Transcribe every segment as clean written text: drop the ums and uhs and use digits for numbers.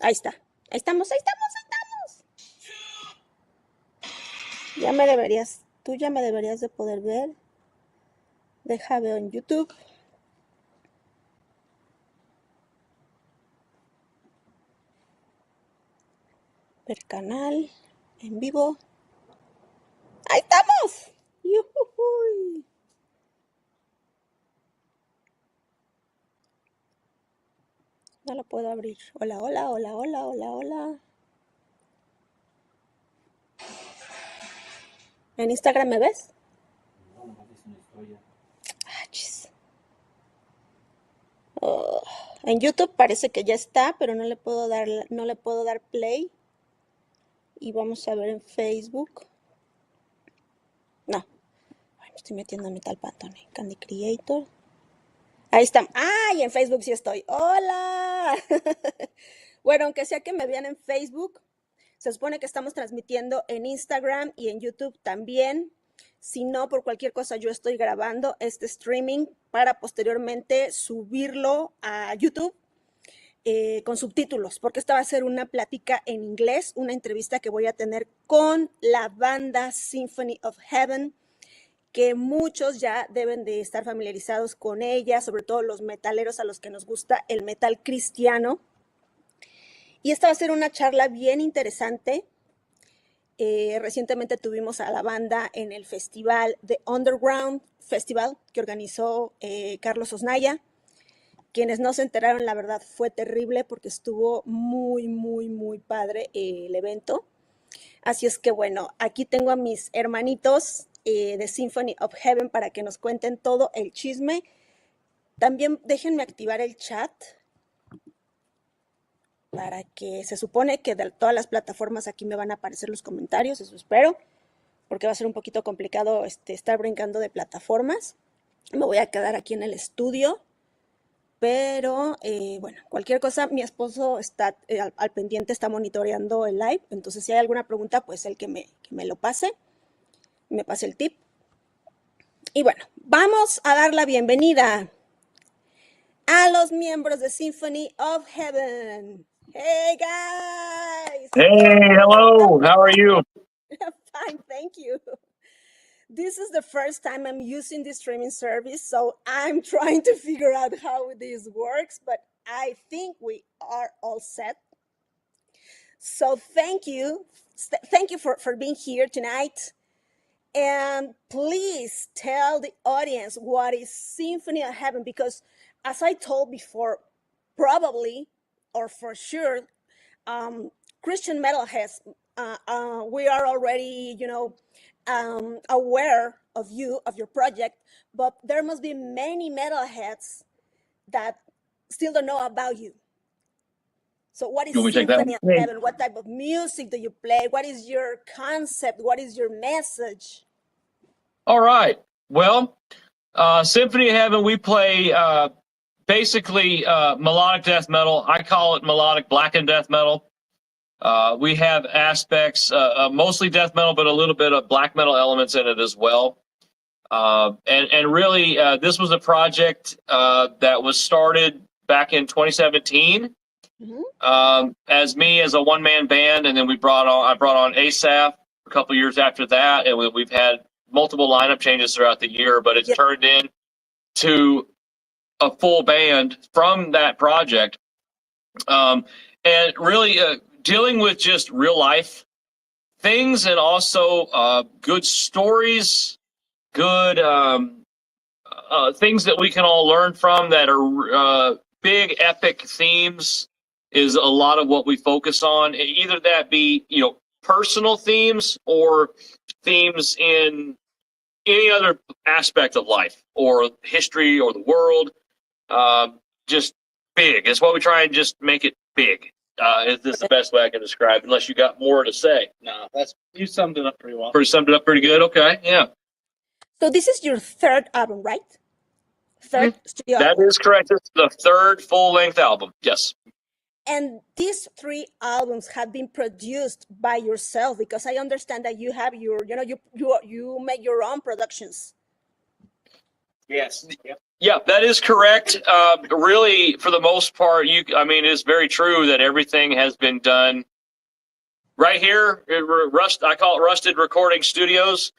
Ahí está. Ahí estamos, ahí estamos, ahí estamos. Ya me deberías, tú ya me deberías de poder ver. Deja veo en YouTube. Ver canal en vivo. ¡Ahí estamos! ¡Yujujuy! No lo puedo abrir. Hola, hola, hola, hola, hola, hola. ¿En Instagram me ves? Ah, chis. Oh, en YouTube parece que ya está, pero no le puedo dar play. Y vamos a ver en Facebook. No. Ay, me estoy metiendo a mi tal pantone. Candy Creator. Ahí está. ¡Ay! En Facebook sí estoy. ¡Hola! Bueno, aunque sea que me vean en Facebook, se supone que estamos transmitiendo en Instagram y en YouTube también. Si no, por cualquier cosa, yo estoy grabando este streaming para posteriormente subirlo a YouTube con subtítulos, porque esta va a ser una plática en inglés, una entrevista que voy a tener con la banda Symphony of Heaven, que muchos ya deben de estar familiarizados con ella, sobre todo los metaleros a los que nos gusta el metal cristiano. Y esta va a ser una charla bien interesante. Recientemente tuvimos a la banda en el festival de Underground Festival que organizó Carlos Osnaya. Quienes no se enteraron, la verdad, fue terrible porque estuvo muy, muy, muy padre el evento. Así es que, bueno, aquí tengo a mis hermanitos de Symphony of Heaven para que nos cuenten todo el chisme. También déjenme activar el chat para que se supone que de todas las plataformas aquí me van a aparecer los comentarios, eso espero, porque va a ser un poquito complicado estar brincando de plataformas. Me voy a quedar aquí en el estudio, pero bueno, cualquier cosa, mi esposo está al pendiente, está monitoreando el live, entonces si hay alguna pregunta, pues él que me lo pase, me pase el tip. Y bueno, vamos a dar la bienvenida a los miembros de Symphony of Heaven. Hey guys! Hey, hello, how are you? Fine, thank you. This is the first time I'm using this streaming service, so I'm trying to figure out how this works, but I think we are all set. So thank you. Thank you for being here tonight. And please tell the audience what is Symphony of Heaven, because as I told before, probably or for sure, Christian metalheads, we are already, aware of you, of your project, but there must be many metalheads that still don't know about you. So what is Symphony of Heaven? What type of music do you play? What is your concept? What is your message? All right. Well, Symphony of Heaven, we play basically melodic death metal. I call it melodic blackened death metal. We have aspects, mostly death metal, but a little bit of black metal elements in it as well. And really, this was a project that was started back in 2017 as me as a one-man band, and then I brought on Esta a couple years after that, and we've had multiple lineup changes throughout the year, but it's turned into a full band from that project, and really dealing with just real life things, and also good stories, good things that we can all learn from that are big epic themes is a lot of what we focus on. Either that be, personal themes or themes in any other aspect of life or history or the world. Just big. It's what we try and just make it big. Is this the best way I can describe? Unless you got more to say. No, you summed it up pretty well. Summed it up pretty good. Okay, yeah. So this is your third album, right? Third studio album. That is correct. It's the third full-length album. Yes. And these 3 albums have been produced by yourself, because I understand that you have your, you make your own productions. Yes. Yep. Yeah, that is correct. Really, for the most part, it's very true that everything has been done right here. I call it Rusted Recording Studios.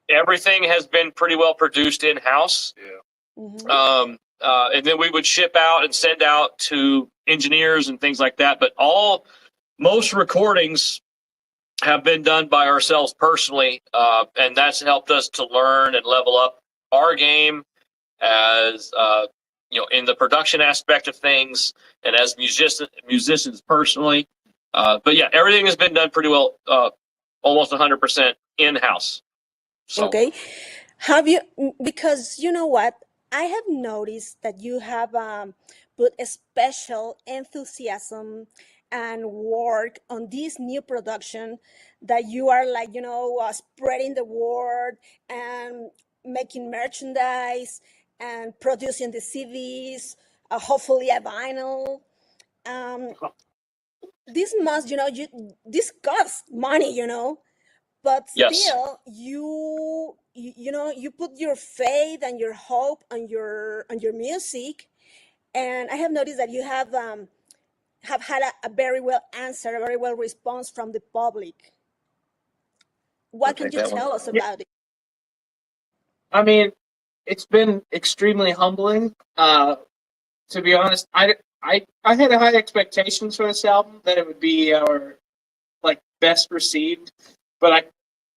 Everything has been pretty well produced in-house. Yeah. Mhm. And then we would ship out and send out to engineers and things like that. But most recordings have been done by ourselves personally, and that's helped us to learn and level up our game as in the production aspect of things, and as musicians personally. But yeah, everything has been done pretty well, almost 100% in-house. So. Okay. Have you, because you know what? I have noticed that you have put a special enthusiasm and work on this new production, that you are like, spreading the word and making merchandise and producing the CDs, hopefully a vinyl. Um, this must, this costs money. But Yes. still you put your faith and your hope on your music, and I have noticed that you have had a very well answer, a very well response from the public. What can you tell us Yeah, about it? I mean, it's been extremely humbling. To be honest, I had high expectations for this album, that it would be our best received, but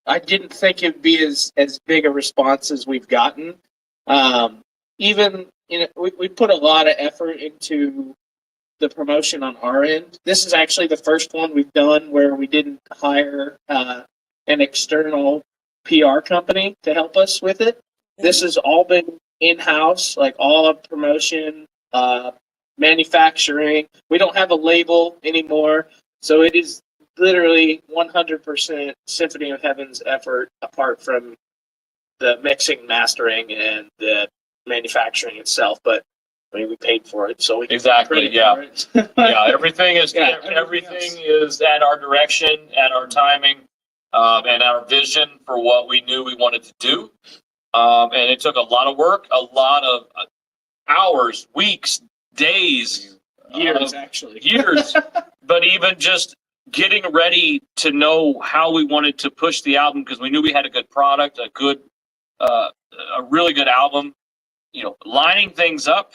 I didn't think it'd be as big a response as we've gotten. Even we put a lot of effort into the promotion on our end. This is actually the first one we've done where we didn't hire an external PR company to help us with it. This has all been in-house, like all of promotion, manufacturing. We don't have a label anymore, so it is literally 100% Symphony of Heaven's effort, apart from the mixing, mastering, and the manufacturing itself. But I mean, we paid for it, so we can Exactly. Yeah. Yeah. Everything is at our direction, at our timing, and our vision for what we knew we wanted to do. And it took a lot of work, a lot of hours, weeks, days, years, actually. Years. But even just getting ready to know how we wanted to push the album, because we knew we had a good product, a really good album, lining things up,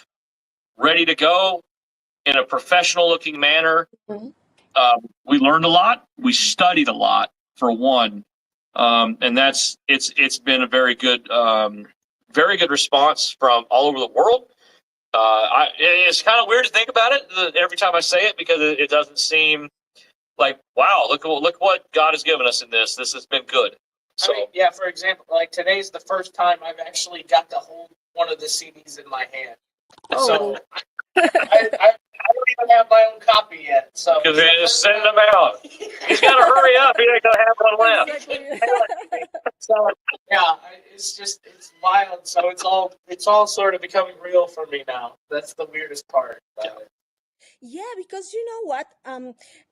ready to go in a professional looking manner. Mhm. We learned a lot. We studied a lot, for one. And it's been a very good response from all over the world. It's kind of weird to think about it every time I say it, because it doesn't seem like, wow, look what God has given us in this. This has been good. So for example, today's the first time I've actually got to hold one of the CDs in my hand. Oh. So I don't even have my own copy yet. So because they just send them out. He's got to hurry up. He ain't gonna have one left. Exactly. So it's wild. So it's all sort of becoming real for me now. That's the weirdest part about it. Yeah, because you know what?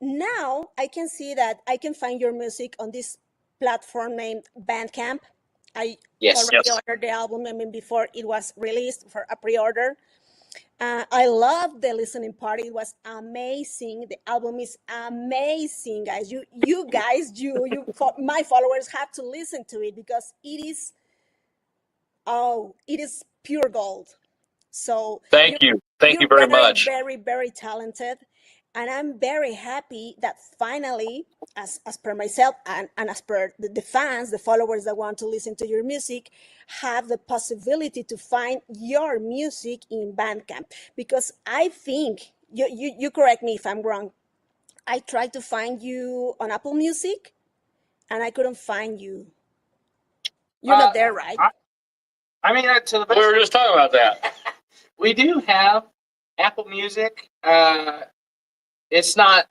Now I can see that I can find your music on this platform named Bandcamp. I already ordered the album. I mean, before it was released for a pre-order. I love the listening party. It was amazing. The album is amazing, guys. You guys, my followers have to listen to it, because it is pure gold. So thank you very very, much. very, very talented, and I'm very happy that finally, as per myself and as per the fans, the followers that want to listen to your music, have the possibility to find your music in Bandcamp. Because I think you correct me if I'm wrong. I tried to find you on Apple Music, and I couldn't find you. You're not there, right? I mean, to the best, we were just talking about that. We do have Apple Music. It's not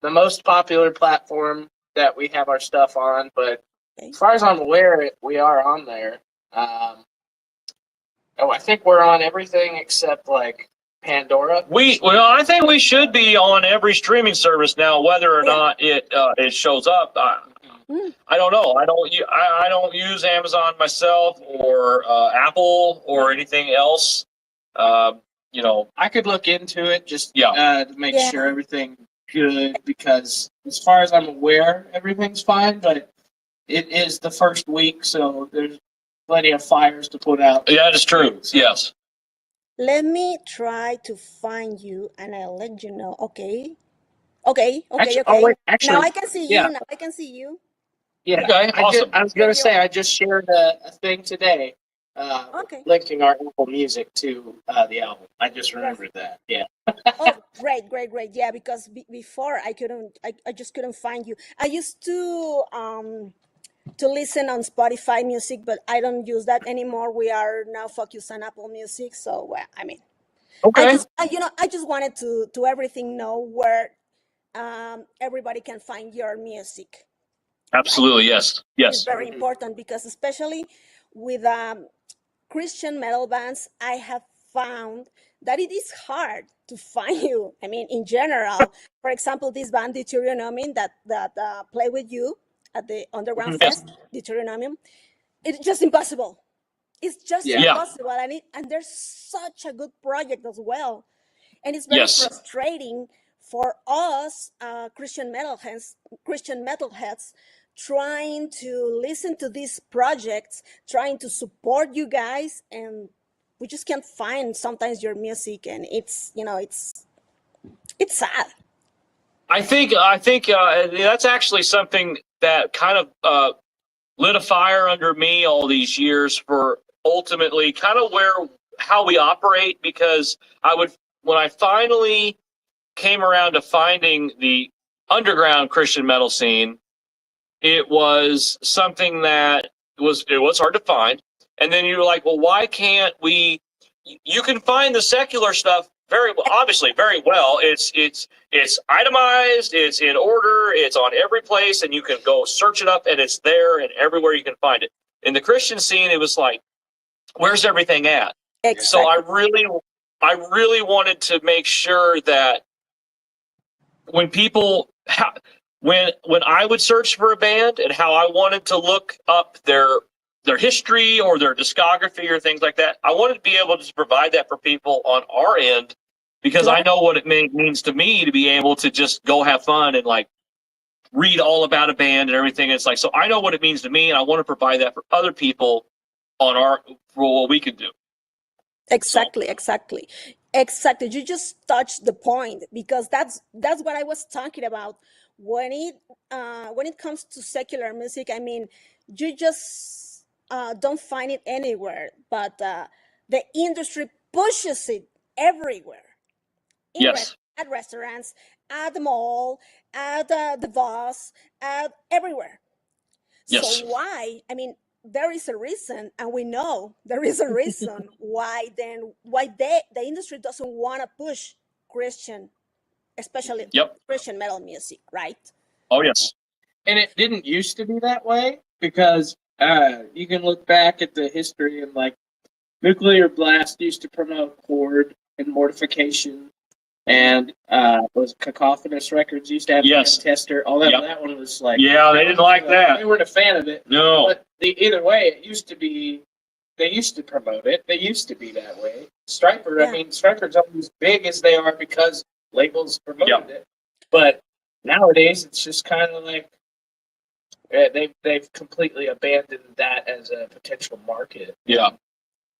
the most popular platform that we have our stuff on, but as far as I'm aware, we are on there. I think we're on everything except Pandora. I think we should be on every streaming service now, whether or not it shows up. I don't know. I don't use Amazon myself or Apple or anything else. You know, I could look into it just Yeah. to make Yeah. sure everything's good, because as far as I'm aware, everything's fine, but it is the first week, so there's plenty of fires to put out. yeah, it's true. So- Yes. Let me try to find you and I'll let you know. Okay. Okay. Actually, Okay. oh Okay. wait, actually, Now I can see you. yeah. Now I can see you. Yeah, Okay, awesome. I was gonna say I just shared a thing today, Okay. linking our Apple Music to the album. I just remembered that. Yeah. Oh, great, great, great. Yeah, because before I just couldn't find you. I used to listen on Spotify music, but I don't use that anymore. We are now focused on Apple Music. So, well, I mean, Okay. I just wanted to everything know where everybody can find your music. Absolutely. Yes. It's Yes. very important because especially with Christian metal bands, I have found that it is hard to find you. I mean, in general, for example, this band Deuteronomium that play with you at the Underground Yes. Fest, Deuteronomium, it's just impossible. It's just Yeah. impossible, and they're such a good project as well. And it's very Yes. frustrating for us Christian metalheads, trying to listen to these projects, trying to support you guys, and we just can't find sometimes your music, and it's sad. I think that's actually something that kind of lit a fire under me all these years for ultimately kind of how we operate, because when I finally came around to finding the underground Christian metal scene, it was something that it was hard to find. And then you're like, well, why can't we? You can find the secular stuff obviously very well. It's itemized, it's in order, it's on every place, and you can go search it up, and it's there, and everywhere you can find it. In the Christian scene, it was like, where's everything at? Exactly. So I really wanted to make sure that when when I would search for a band and how I wanted to look up their history or their discography or things like that, I wanted to be able to provide that for people on our end, because I know what it means to me to be able to just go have fun and like read all about a band and everything. It's like, so I know what it means to me, and I want to provide that for other people for what we can do. Exactly. You just touched the point, because that's what I was talking about when it comes to secular music. I mean, you just don't find it anywhere, but the industry pushes it everywhere. Yes. At restaurants, at the mall, at the bus, at everywhere. Yes. So why? I mean, there is a reason, and we know there is a reason why the industry doesn't want to push Christian, especially Yep. Christian metal music, right? Oh yes. And it didn't used to be that way, because you can look back at the history, and like Nuclear Blast used to promote Horde and Mortification, and was Cacophonous Records used to have Yes. Tester. All that. Yep. That one was like, Yeah, they didn't like that. They weren't a fan of it. No. But either way, it used to be. They used to promote it. They used to be that way. Striper. Yeah. I mean, Striper's only as big as they are because labels promoted it. But nowadays, it's just kind of like they've completely abandoned that as a potential market. Yeah.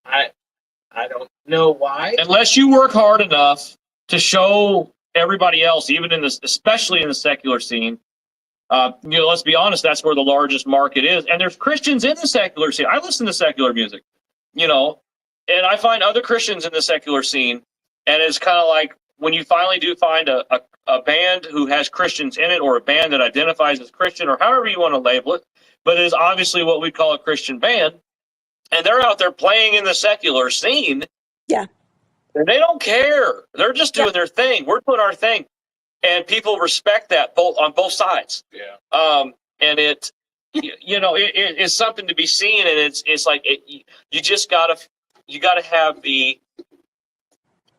I don't know why. Unless you work hard enough to show everybody else, even especially in the secular scene, let's be honest, that's where the largest market is. And there's Christians in the secular scene. I listen to secular music, and I find other Christians in the secular scene. And it's kind of like when you finally do find a band who has Christians in it, or a band that identifies as Christian, or however you want to label it, but it is obviously what we call a Christian band, and they're out there playing in the secular scene. Yeah. And they don't care. They're just doing their thing. We're doing our thing. And people respect that on both sides. Yeah. And it is something to be seen. And it's like, you just gotta have the,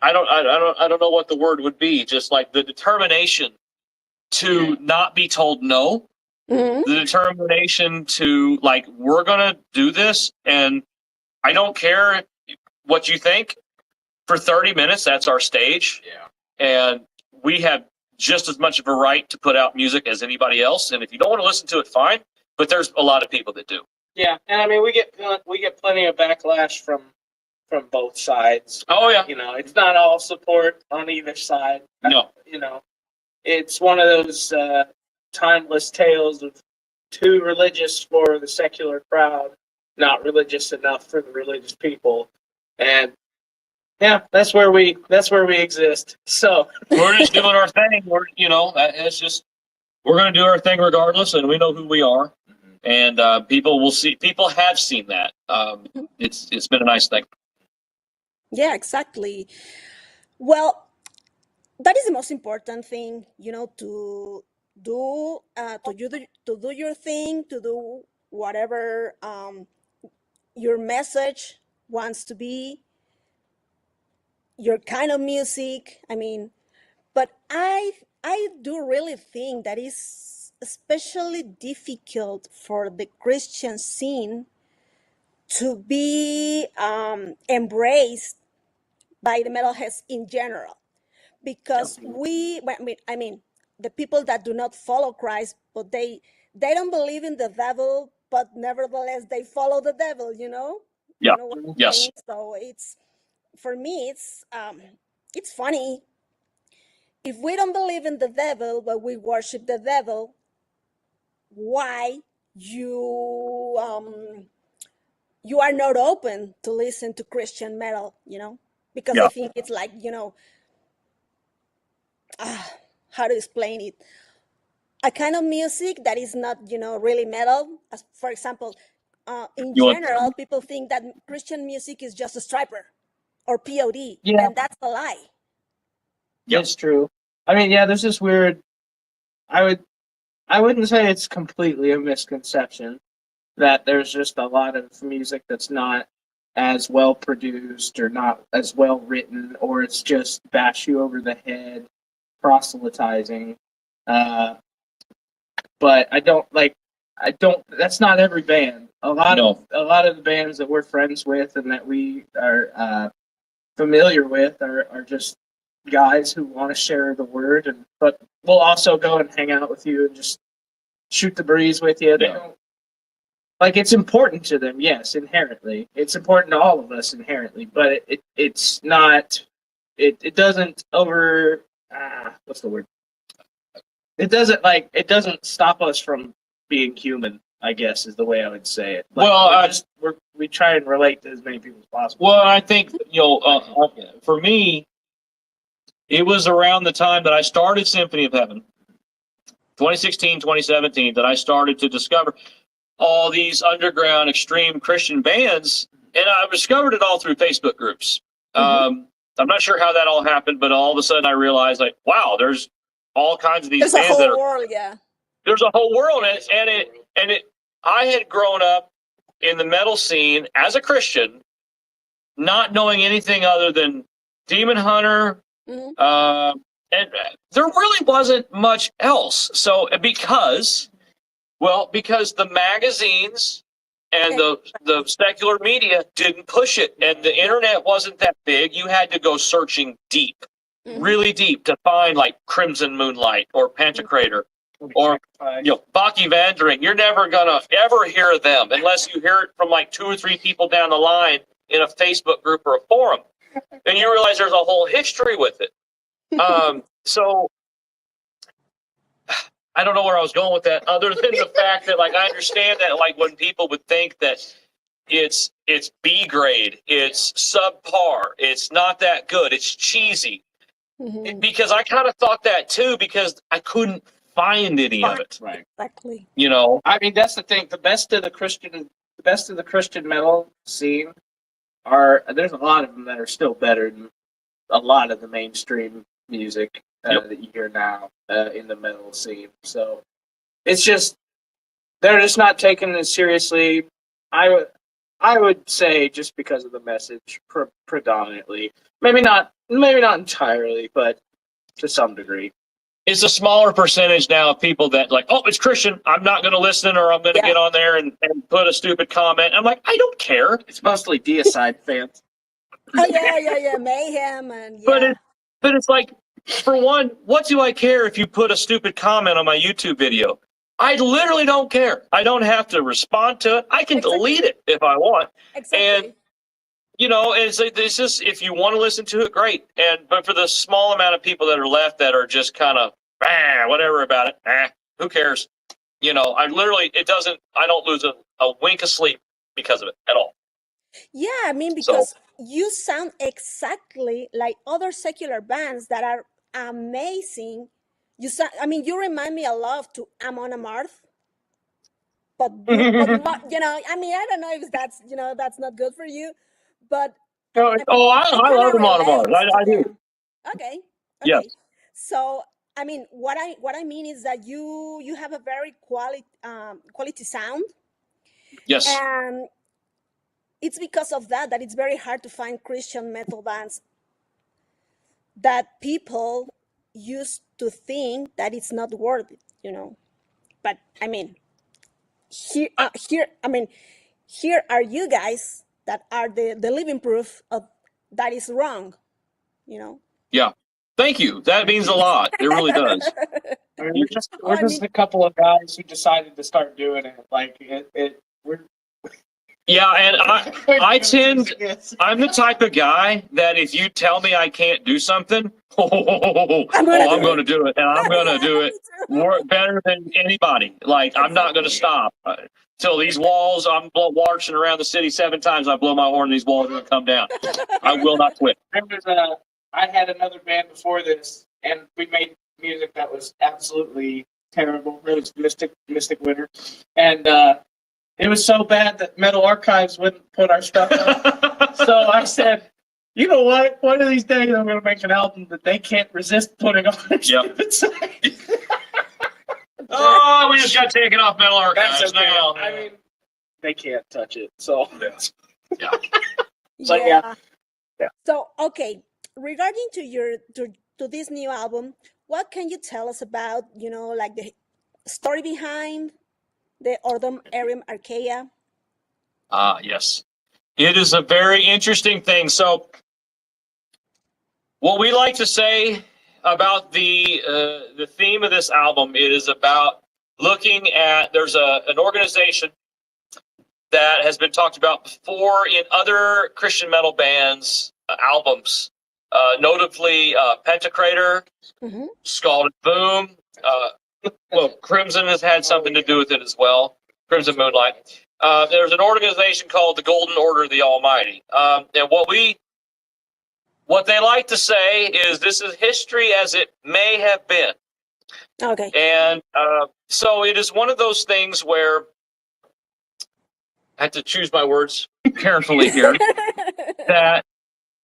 I don't know what the word would be. Just like the determination to not be told no, Mhm. the determination to like, we're gonna do this, and I don't care what you think. For 30 minutes, that's our stage. Yeah. And we have just as much of a right to put out music as anybody else. And if you don't want to listen to it, fine. But there's a lot of people that do. Yeah, and I mean we get plenty of backlash from both sides. Oh yeah. You know, it's not all support on either side. No. You know, it's one of those timeless tales of too religious for the secular crowd, not religious enough for the religious people, and yeah, that's where we exist. So We're just doing our thing. It's just, we're going to do our thing regardless, and we know who we are. And people have seen that. It's been a nice thing. Yeah, exactly. Well, that is the most important thing, to do your thing, to do whatever your message wants to be, your kind of music. I mean, but I do really think that is especially difficult for the Christian scene to be embraced by the metalheads in general, because I mean, the people that do not follow Christ, but they don't believe in the devil, but nevertheless they follow the devil. Yeah. You know what I'm Yes. saying? So it's, for me, it's funny. If we don't believe in the devil, but we worship the devil, why you are not open to listen to Christian metal? Because Yeah. I think it's like, how to explain it, a kind of music that is not, really metal. As for example, in You want? general, people think that Christian music is just a striper or POD, yeah, and that's a lie. Yeah. it's true. I mean, yeah, there's this weird. I wouldn't say it's completely a misconception that there's just a lot of music that's not as well produced or not as well written, or it's just bash you over the head, proselytizing. But I don't like. I don't. That's not every band. A lot of the bands that we're friends with and that we are familiar with are just guys who want to share the word, but we'll also go and hang out with you and just shoot the breeze with you. They don't, like, it's important to them, yes, inherently. It's important to all of us inherently, but it's not. It doesn't over. What's the word? It doesn't stop us from being human, I guess, is the way I would say it. Like, Well, we try and relate to as many people as possible. Well, I think, for me, it was around the time that I started Symphony of Heaven, 2016, 2017, that I started to discover all these underground extreme Christian bands, and I discovered it all through Facebook groups. I'm not sure how that all happened, but all of a sudden I realized, like, wow, there's all kinds of these There's a bands that whole are. world, yeah. There's a whole world, and it. I had grown up in the metal scene as a Christian, not knowing anything other than Demon Hunter, and there really wasn't much else. So because the magazines and the secular media didn't push it, and the internet wasn't that big, you had to go searching deep, really deep, to find like Crimson Moonlight or Pantocrator or Baki Vandering. You're never gonna ever hear them unless you hear it from like 2 or 3 people down the line in a Facebook group or a forum, and you realize there's a whole history with it. So I don't know where I was going with that, other than the fact that, like, I understand that, like, when people would think that it's B grade, it's subpar, it's not that good, it's cheesy, because I kind of thought that too, because I couldn't find any of it. Right. Exactly. I mean, that's the thing. The best of the Christian metal scene there's a lot of them that are still better than a lot of the mainstream music that you hear now in the metal scene. So it's just, they're just not taken as seriously. I would say just because of the message predominantly. Maybe not entirely, but to some degree. it's a smaller percentage now of people that like, oh, it's Christian, I'm not going to listen, or I'm going to get on there and put a stupid comment. I'm like, I don't care. It's mostly Deicide fans. Oh yeah, mayhem and But it's like, for one, what do I care if you put a stupid comment on my YouTube video? I literally don't care. I don't have to respond to it. I can delete it if I want. Exactly. And it's just, if you want to listen to it, great. But for the small amount of people that are left that are just kind of whatever about it, who cares? I don't lose a wink of sleep because of it at all. Yeah, I mean, because you sound exactly like other secular bands that are amazing. You remind me a lot to Amon Amarth, but not, I mean, I don't know if that's not good for you, but I love them on Mars. I do. Okay. Yes. So, I mean, what I mean is that you have a very quality sound. Yes. And it's because of that it's very hard to find Christian metal bands that people used to think that it's not worth it, But I mean, here are you guys that are the living proof of that is wrong, Yeah. Thank you. That means a lot. It really does. I mean, we're just a couple of guys who decided to start doing it. Like Yeah, and I'm the type of guy that if you tell me I can't do something, I'm going to do it, and I'm going to do it better than anybody. Like, I'm not going to stop till these walls. I'm marching around the city 7 times. I blow my horn, these walls are going to come down. I will not quit. I had another band before this, and we made music that was absolutely terrible. It was Mystic Winter, and it was so bad that Metal Archives wouldn't put our stuff up. So I said, you know what? One of these days I'm going to make an album that they can't resist putting on their stupid site. Oh, we just got taken off Metal Archives. That's okay. Now. I mean, they can't touch it. So yeah. But yeah. So okay, regarding to this new album, what can you tell us about like the story behind the Ordum Arium Archaea? Yes. It is a very interesting thing. So what we like to say about the theme of this album, it is about looking at, there's an organization that has been talked about before in other Christian metal bands' albums, notably Kreator, Scalded Boom, Crimson has had something to do with it as well. Crimson Moonlight. There's an organization called the Golden Order of the Almighty. And what they like to say is this is history as it may have been. Okay. And so it is one of those things where I have to choose my words carefully here. That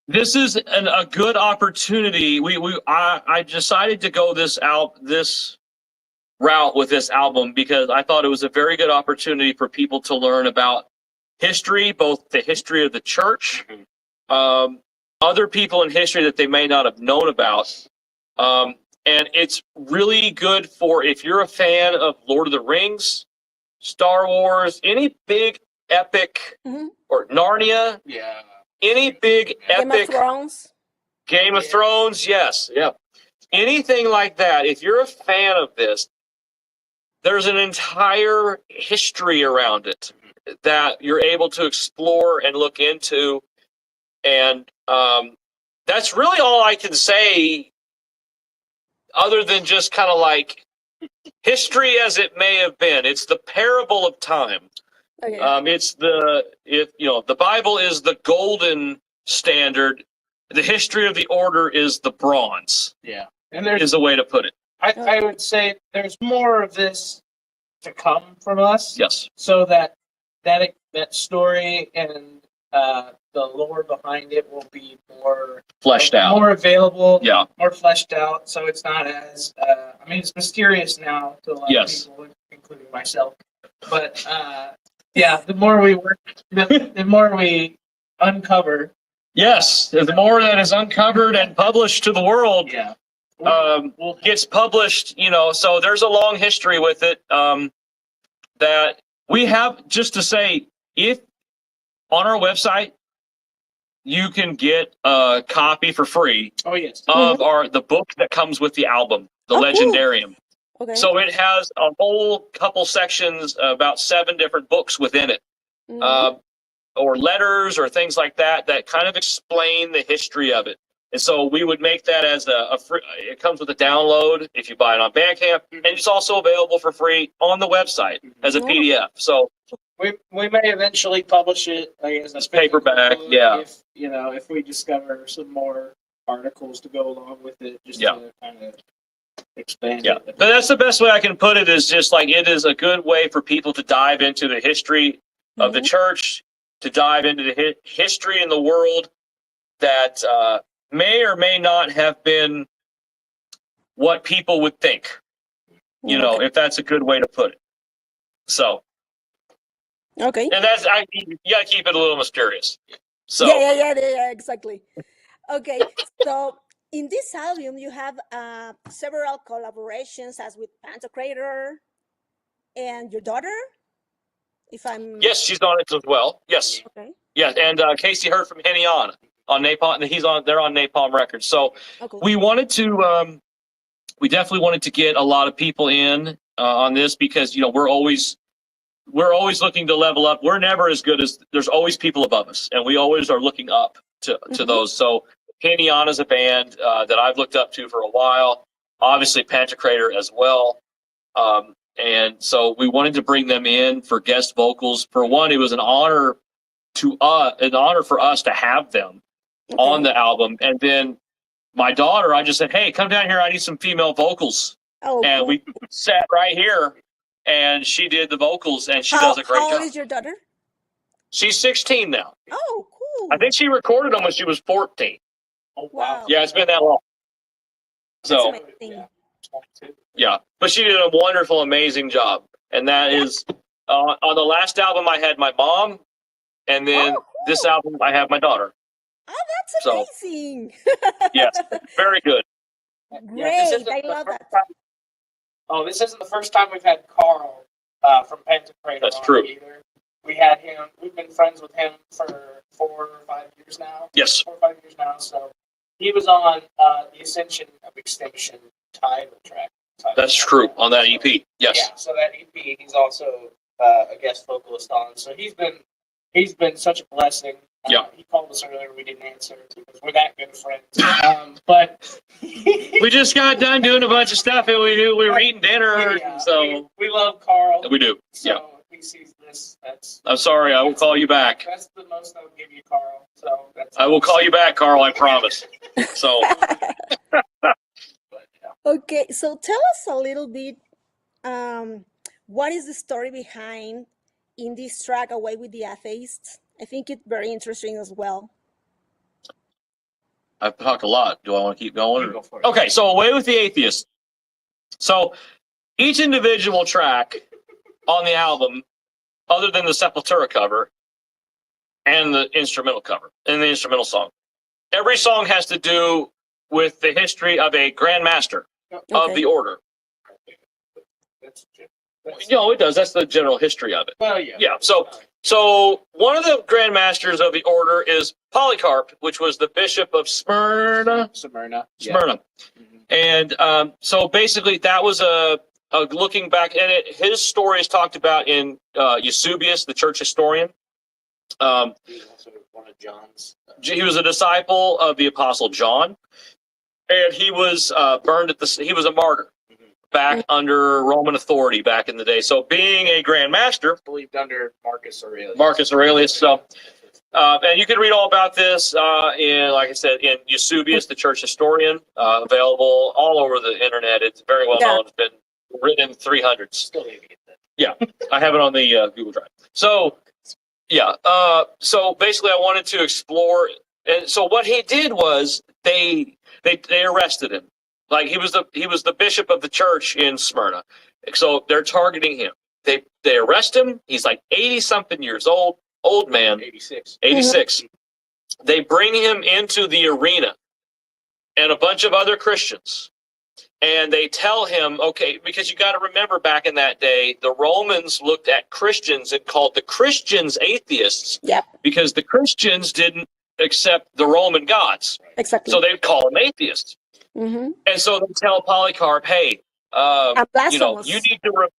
this is a good opportunity. I decided to go this route with this album because I thought it was a very good opportunity for people to learn about history, both the history of the church, other people in history that they may not have known about. And it's really good for if you're a fan of Lord of the Rings, Star Wars, any big epic, or Narnia, any big epic. Game of Thrones, yes, yeah. Anything like that, if you're a fan of this, there's an entire history around it that you're able to explore and look into. And that's really all I can say other than just kind of like history as it may have been. It's the parable of time. Okay. The Bible is the golden standard. The history of the order is the bronze. Yeah. And there's a way to put it. I would say there's more of this to come from us. Yes. So that story and the lore behind it will be more fleshed out, more available, yeah, more fleshed out. So it's not as it's mysterious now to a lot of people, including myself. But the more we work, the more we uncover. Yes, the more that is uncovered and published to the world. Yeah. gets published, so there's a long history with it, that we have. Just to say, if on our website, you can get a copy for free Oh, yes. of the book that comes with the album, the Oh, cool. Legendarium. Okay. So it has a whole couple sections, about 7 different books within it, or letters or things like that kind of explain the history of it. And so we would make that as a free. It comes with a download if you buy it on Bandcamp, and it's also available for free on the website as a PDF. So we may eventually publish it as a paperback. book Yeah. If we discover some more articles to go along with it, just to kind of expand it. But that's the best way I can put it, is just like it is a good way for people to dive into the history of the church, to dive into the history in the world that may or may not have been what people would think, if that's a good way to put it. So, okay. and you gotta keep it a little mysterious. So Yeah, exactly. Okay, so in this album you have several collaborations, as with Kreator and your daughter. Yes, she's on it as well. Yes. Okay. Yeah, and Casey heard from Henny on Napalm. They're on Napalm Records. So we wanted to, we definitely wanted to get a lot of people in on this, because we're always looking to level up. We're never as good as. There's always people above us, and we always are looking up to those. So Henny on is a band that I've looked up to for a while. Obviously, Kreator as well. And so we wanted to bring them in for guest vocals. For one, it was an honor for us to have them on the album. And then my daughter, I just said, "Hey, come down here. I need some female vocals." And we sat right here, and she did the vocals, and she does a great job. How old is your daughter? She's 16 now. Oh, cool. I think she recorded them when she was 14. Oh, wow. Yeah, it's been that long. So, yeah, but she did a wonderful, amazing job. And that is, on the last album, I had my mom, and then this album, I have my daughter. Oh, that's amazing. Yes, very good. Great, I love that. This isn't the first time we've had Carl from Kreator. That's true. Either. We had him. We've been friends with him for 4 or 5 years now. Yes. 4 or 5 years now. So he was on the Ascension of Extinction title track. That's true, on that EP. Yes. Yeah. So that EP, he's also a guest vocalist on. So he's been such a blessing. He called us earlier. We didn't answer because we're that good of friends. But we just got done doing a bunch of stuff, and we were eating dinner. So we love Carl. We do. So if he sees this, I'm sorry. I will call you back. That's the most I'll give you, Carl. So I will call you back, Carl. I promise. So. Okay, so tell us a little bit. What is the story behind in this track, "Away with the Atheists"? I think it's very interesting as well. I've talked a lot. Do I want to keep going? Go for it. Okay, so "Away with the Atheists." So each individual track on the album, other than the Sepultura cover and the instrumental cover and the instrumental song, every song has to do with the history of a Grand Master of the order. It does. That's the general history of it. Well, yeah. Yeah. So one of the Grand Masters of the order is Polycarp, which was the Bishop of Smyrna. Smyrna. And so basically, that was a looking back at it. His story is talked about in Eusebius, the church historian. He was also one of John's. He was a disciple of the Apostle John, and he was burned he was a martyr back under Roman authority back in the day. So being a Grand Master, believed under Marcus Aurelius. So, and you can read all about this in, like I said, in Eusebius, the church historian, available all over the internet. It's very well known. It's been written in the 300s. Still maybe get that. Yeah, I have it on the Google Drive. So, yeah. So basically, I wanted to explore. And so what he did was they arrested him. Like he was the bishop of the church in Smyrna. So they're targeting him. They arrest him. He's like 80-something years old man. 86. They bring him into the arena, and a bunch of other Christians And they tell him, okay, because you got to remember back in that day, the Romans looked at Christians and called the Christians atheists Yep. because the Christians didn't accept the Roman gods. Exactly. So they'd call them atheists. Mm-hmm. And so they tell Polycarp, hey, you know, you need to,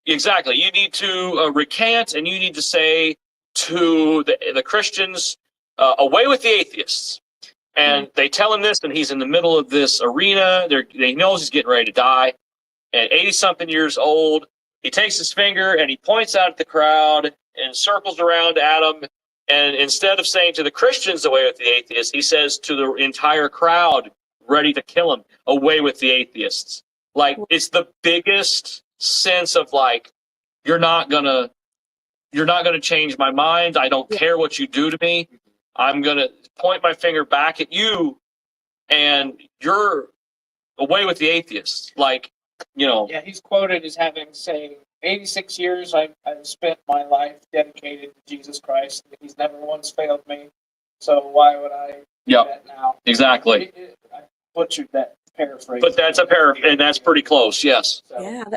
you need to recant, and you need to say to the Christians, away with the atheists. And they tell him this, and he's in the middle of this arena. He knows he's getting ready to die. And 80-something years old, he takes his finger and he points out at the crowd and circles around at them. And instead of saying to the Christians, away with the atheists, he says to the entire crowd, ready to kill him, away with the atheists. Like, it's the biggest sense of like, you're not gonna change my mind. I don't care what you do to me. I'm going to point my finger back at you, and you're away with the atheists. Like, you know. Yeah, he's quoted as having saying, 86 years I've spent my life dedicated to Jesus Christ. He's never once failed me. So why would I do that now? Exactly. I butchered that paraphrase. But that's a paraphrase, and that's pretty close, yes.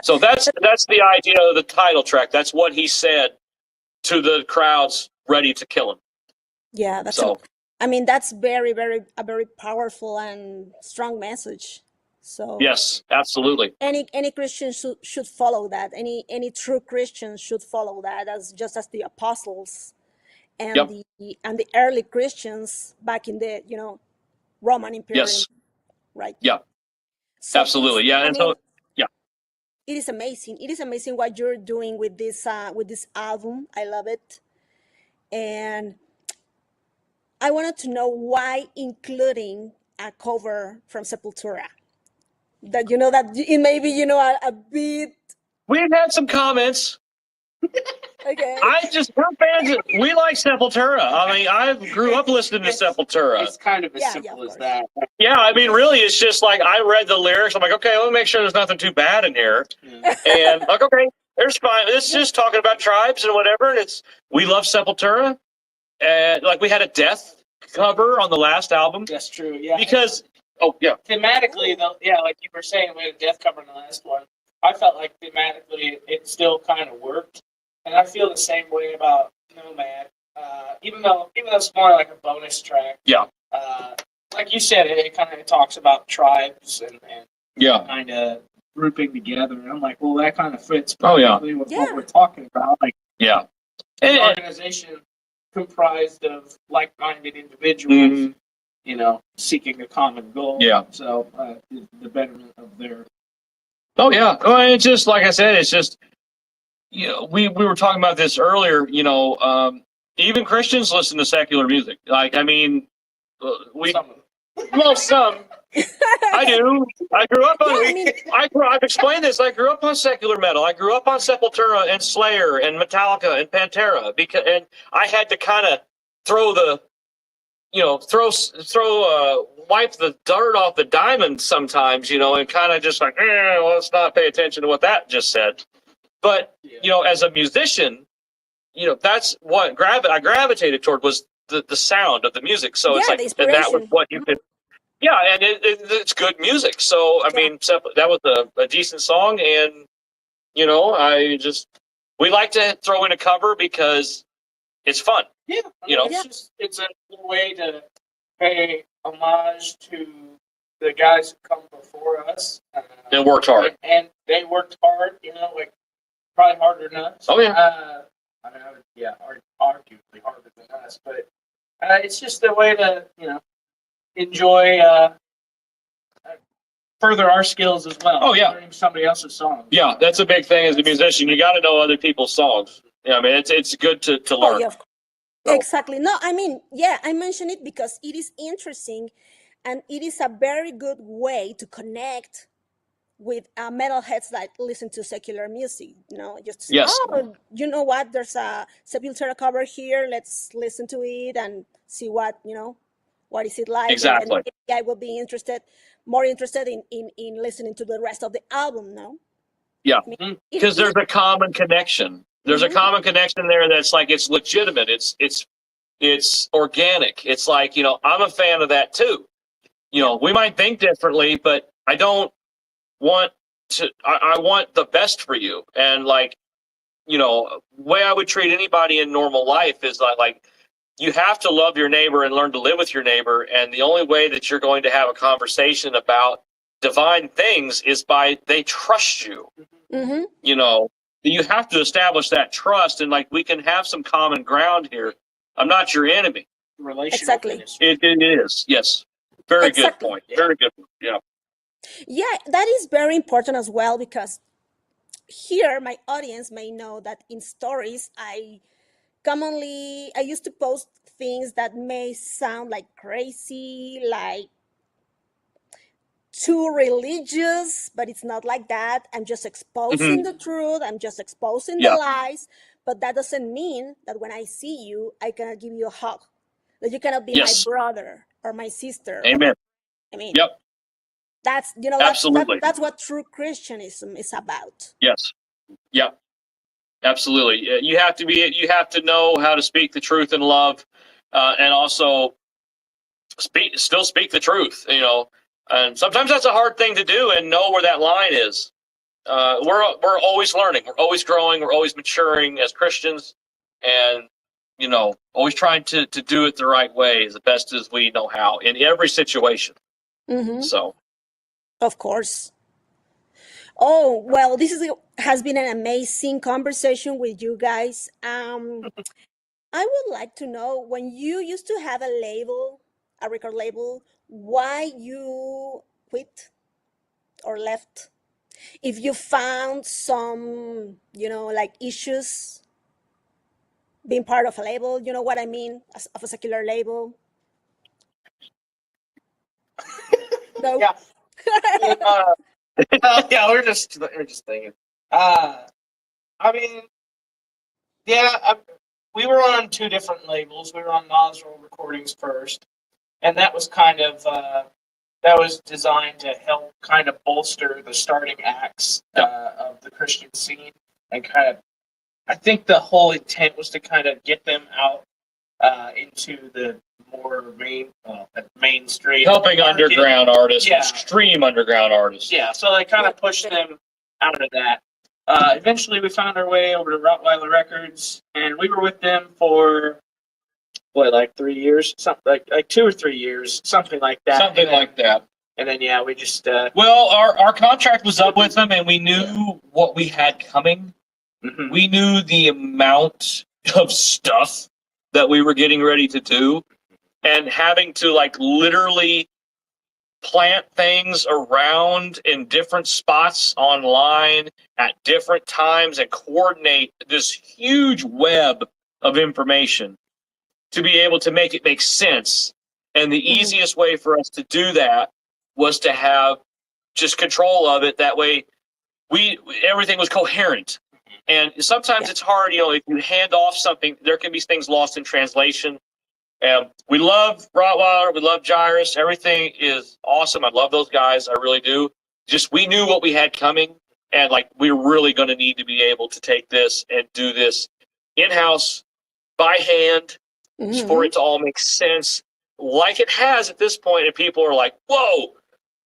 So that's the idea of the title track. That's what he said to the crowds ready to kill him. Yeah, that's that's very, very a very powerful and strong message. So yes, absolutely. Any Christian should follow that. Any true Christian should follow that, as the apostles and the early Christians back in the Roman Imperium. Yes. Right. Yeah. So absolutely. Yeah. And so it is amazing. It is amazing what you're doing with this album. I love it. And I wanted to know why including a cover from Sepultura. That that it may be a bit. We've had some comments. Okay. We're fans. We like Sepultura. I mean, I grew up listening to Sepultura. It's kind of as simple as that. Yeah, I mean, really, it's just like I read the lyrics. I'm like, okay, let me make sure there's nothing too bad in here. And like, okay, there's fine. It's just talking about tribes and whatever. And we love Sepultura. And like we had a death cover on the last album. That's true. Yeah. Because thematically, though, like you were saying, we had a death cover in the last one. I felt like thematically it still kind of worked, and I feel the same way about Nomad. Even though it's more like a bonus track. Yeah. Like you said, it kind of talks about tribes and kind of grouping together. And I'm like, well, that kind of fits perfectly with what we're talking about. Like, an organization comprised of like-minded individuals, seeking a common goal. Yeah. So the betterment of their. Oh yeah. Well, it's just like I said. It's just we were talking about this earlier. Even Christians listen to secular music. Like, I mean, some. I do. I grew up on. I've explained this. I grew up on secular metal. I grew up on Sepultura and Slayer and Metallica and Pantera and I had to kind of wipe the dirt off the diamond sometimes, and kind of just like, let's not pay attention to what that just said. But as a musician, that's what I gravitated toward was the sound of the music. So it's like, and that was what you could. Yeah, and it's good music. So, I mean, that was a decent song. And, we like to throw in a cover because it's fun. Yeah. It's a way to pay homage to the guys who come before us. And worked hard. And they worked hard, probably harder than us. Oh, yeah. Arguably harder than us. But it's just a way to, enjoy further our skills as well. Oh yeah, learning somebody else's songs. Yeah, that's a big thing as a musician. You got to know other people's songs. Yeah, I mean it's good to learn. Yeah. Exactly. No, I mean, I mention it because it is interesting, and it is a very good way to connect with metalheads that listen to secular music. Just you know what? There's a Sepultura cover here. Let's listen to it and see what what is it like? Exactly. And I will be more interested in listening to the rest of the album now. Yeah, because there's a common connection. There's a common connection there that's like it's legitimate. It's organic. It's like I'm a fan of that too. We might think differently, but I don't want I want the best for you. And like, you know, way I would treat anybody in normal life is like you have to love your neighbor and learn to live with your neighbor. And the only way that you're going to have a conversation about divine things is by they trust you. Mm-hmm. You know, you have to establish that trust, and like we can have some common ground here. I'm not your enemy. Relational Exactly. ministry. It is, yes. Very Exactly. good point. Very good. Yeah. Yeah, that is very important as well, because here my audience may know that in stories I used to post things that may sound like crazy, like too religious, but it's not like that. I'm just exposing the truth, I'm just exposing the Yeah. lies, but that doesn't mean that when I see you I cannot give you a hug, that you cannot be Yes. my brother or my sister. Amen. I mean, Yep. that's Absolutely. that's what true Christianism is about. Yes. Yep. Absolutely. You have to know how to speak the truth in love, and also still speak the truth, you know. And sometimes that's a hard thing to do, and know where that line is. We're always learning, we're always growing, we're always maturing as Christians, and you know, always trying to do it the right way as the best as we know how in every situation. Mm-hmm. So, Of course. Oh, well, has been an amazing conversation with you guys. I would like to know, when you used to have a record label, why you quit or left. If you found some, like issues being part of a label, you know what I mean, of a secular label. No. Yeah. Yeah, we're just thinking. I mean, yeah, we were on two different labels. We were on Nostril Recordings first, and that was kind of that was designed to help kind of bolster the starting acts of the Christian scene, and kind of, I think the whole intent was to kind of get them out into the more mainstream, helping underground artists, Yeah. extreme underground artists. Yeah, so they kind of pushed them out of that. Eventually, we found our way over to Rottweiler Records, and we were with them for like 3 years, something like 2 or 3 years, something like that. Something like that. And then yeah, we just well, our contract was up with them, and we knew what we had coming. mhm. We knew the amount of stuff that we were getting ready to do, and having to like literally plant things around in different spots online at different times and coordinate this huge web of information to be able to make it make sense. And the easiest way for us to do that was to have just control of it. That way everything was coherent. And sometimes it's hard, you know, if you hand off something, there can be things lost in translation. And we love Rottweiler, we love Gyrus. Everything is awesome. I love those guys. I really do. Just we knew what we had coming, and like we're really going to need to be able to take this and do this in-house by hand for it to all make sense, like it has at this point. And people are like, "Whoa,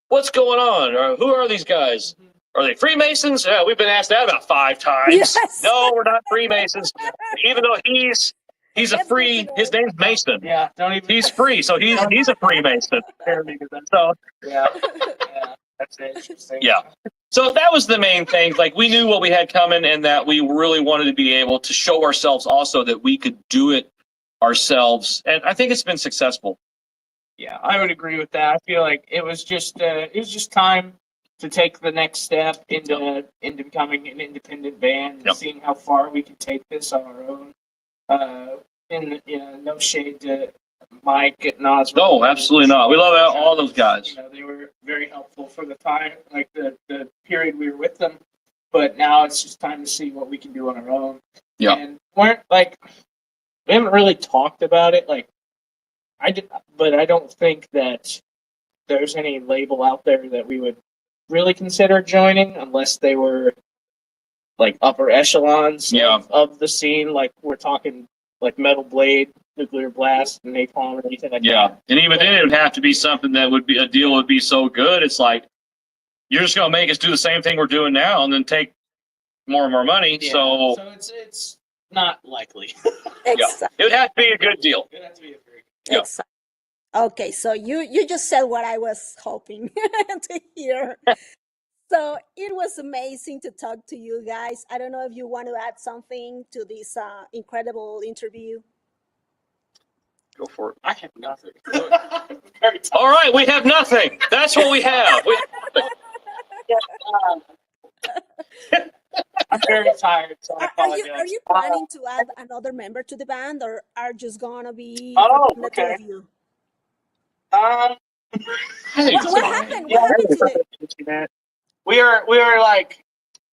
what's going on? Or, who are these guys? Are they Freemasons?" Yeah, we've been asked that about 5 times. Yes. No, we're not Freemasons. Even though he's a free. His name's Mason. Yeah, don't even. He's free, so he's a Freemason. So Yeah, that's interesting. yeah. So that was the main thing. Like we knew what we had coming, and that we really wanted to be able to show ourselves also that we could do it ourselves. And I think it's been successful. Yeah, I would agree with that. I feel like it was just time to take the next step into becoming an independent band, and seeing how far we could take this on our own. And no shade to Mike at Nas. No, absolutely not. We love all those guys. They were very helpful for the time, like the period we were with them. But now it's just time to see what we can do on our own. Yeah. And we haven't really talked about it. But I don't think that there's any label out there that we would really consider joining, unless they were like upper echelons of the scene. Like we're talking like Metal Blade, Nuclear Blast, Napalm, or anything like that. Yeah, and even then it would have to be something that would be a deal would be so good. It's like you're just going to make us do the same thing we're doing now and then take more and more money. Yeah. So it's not likely. Exactly. it would have to be a good deal. It has to be a very Yeah. Exactly. Okay, so you just said what I was hoping to hear. So it was amazing to talk to you guys. I don't know if you want to add something to this incredible interview. Go for it. I have nothing. All right, we have nothing. That's what we have. I'm very tired, so I apologize. Are you planning to add another member to the band, or are just gonna be the two of you? What happened? What happened today? We are like,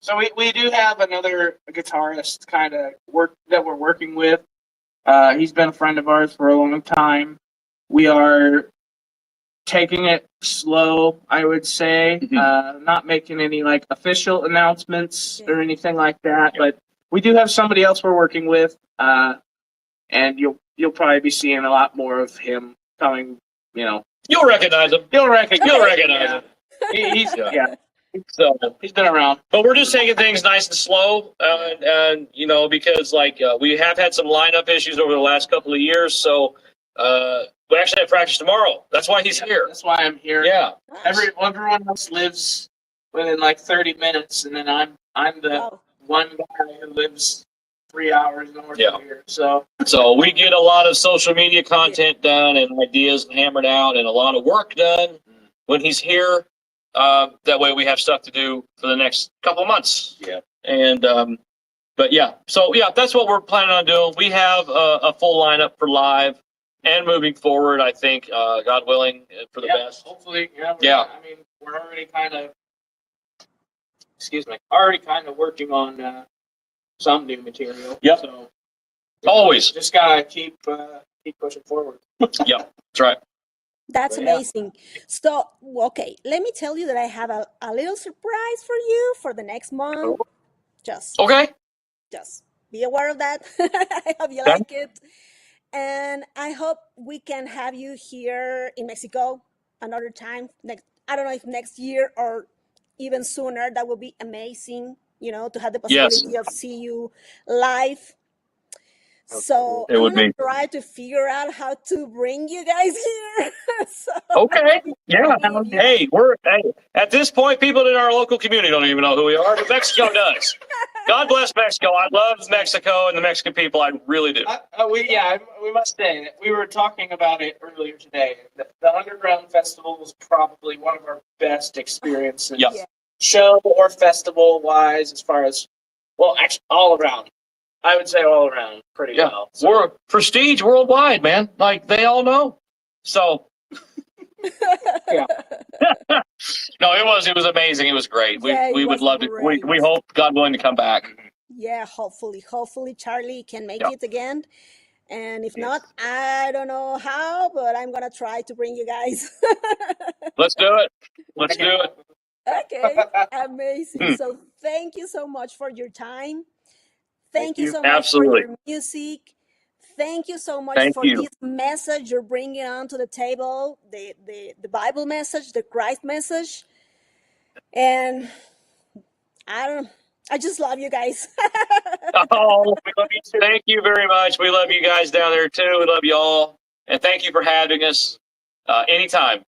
so we do have another guitarist kind of that we're working with. He's been a friend of ours for a long time. We are taking it slow, I would say. Not making any like official announcements or anything like that, but we do have somebody else we're working with, and you'll probably be seeing a lot more of him coming. You'll recognize him. You'll recognize him. He's So he's been around, but we're just taking things nice and slow, and because we have had some lineup issues over the last couple of years, so we actually have practice tomorrow. That's why he's here. That's why I'm here. Yeah. Everyone else lives within like 30 minutes, and then I'm the one guy who lives 3 hours north of here. So we get a lot of social media content done and ideas hammered out and a lot of work done when he's here. That way we have stuff to do for the next couple of months. Yeah. And, that's what we're planning on doing. We have a full lineup for live and moving forward, I think, God willing, for the best. Hopefully, we're already kind of working on some new material. Yep. So always. Just gotta keep pushing forward. Yep. That's right. That's amazing. So, okay, let me tell you that I have a little surprise for you for the next month. Just be aware of that. I hope you like it. And I hope we can have you here in Mexico another time. I don't know if next year or even sooner. That would be amazing, to have the possibility of see you live. So it would I'm gonna try to figure out how to bring you guys here. Okay. Yeah. Hey, at this point, people in our local community don't even know who we are, but Mexico does. God bless Mexico. I love Mexico and the Mexican people. I really do. We must say that we were talking about it earlier today. The Underground Festival was probably one of our best experiences, show or festival wise, as far as actually all around. I would say all around pretty well. So. We're prestige worldwide, man. Like they all know. So no, it was amazing. It was great. We would love to. We hope, God willing, to come back. Yeah, hopefully Charlie can make it again. And if not, I don't know how, but I'm gonna try to bring you guys. Let's do it. Okay, amazing. So thank you so much for your time. Thank you so much for your music. Thank you so much for this message you're bringing onto the table, the Bible message, the Christ message. And I just love you guys. Oh, we love you too. Thank you very much. We love you guys down there too. We love you all. And thank you for having us. Anytime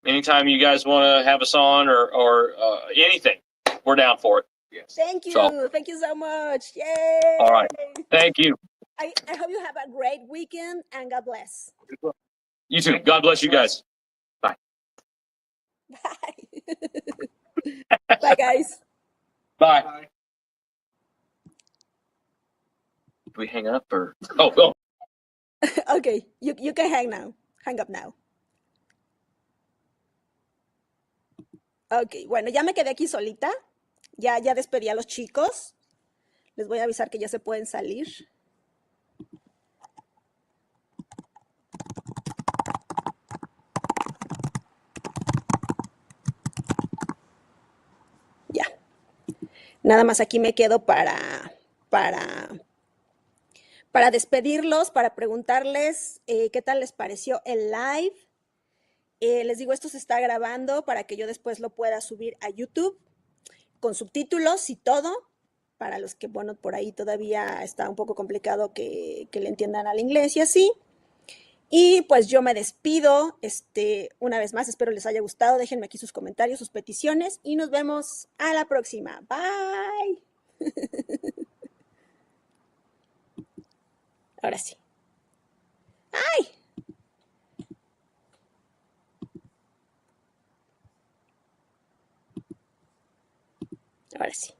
you guys want to have us on or anything, we're down for it. Yes. Thank you. Thank you so much. Yay. All right. Thank you. I hope you have a great weekend and God bless. You too. God bless you guys. Bye. Bye. Bye, guys. Bye. Do we hang up or? Oh. Okay. You can hang up now. Ok, bueno, ya me quedé aquí solita. Ya despedí a los chicos. Les voy a avisar que ya se pueden salir. Ya. Nada más aquí me quedo para despedirlos, para preguntarles qué tal les pareció el live. Les digo, esto se está grabando para que yo después lo pueda subir a YouTube. con subtítulos y todo, para los que, bueno, por ahí todavía está un poco complicado que le entiendan al inglés y así. Y pues yo me despido, una vez más, espero les haya gustado, déjenme aquí sus comentarios, sus peticiones y nos vemos a la próxima. Bye. Ahora sí. ¡Ay! Ahora sí.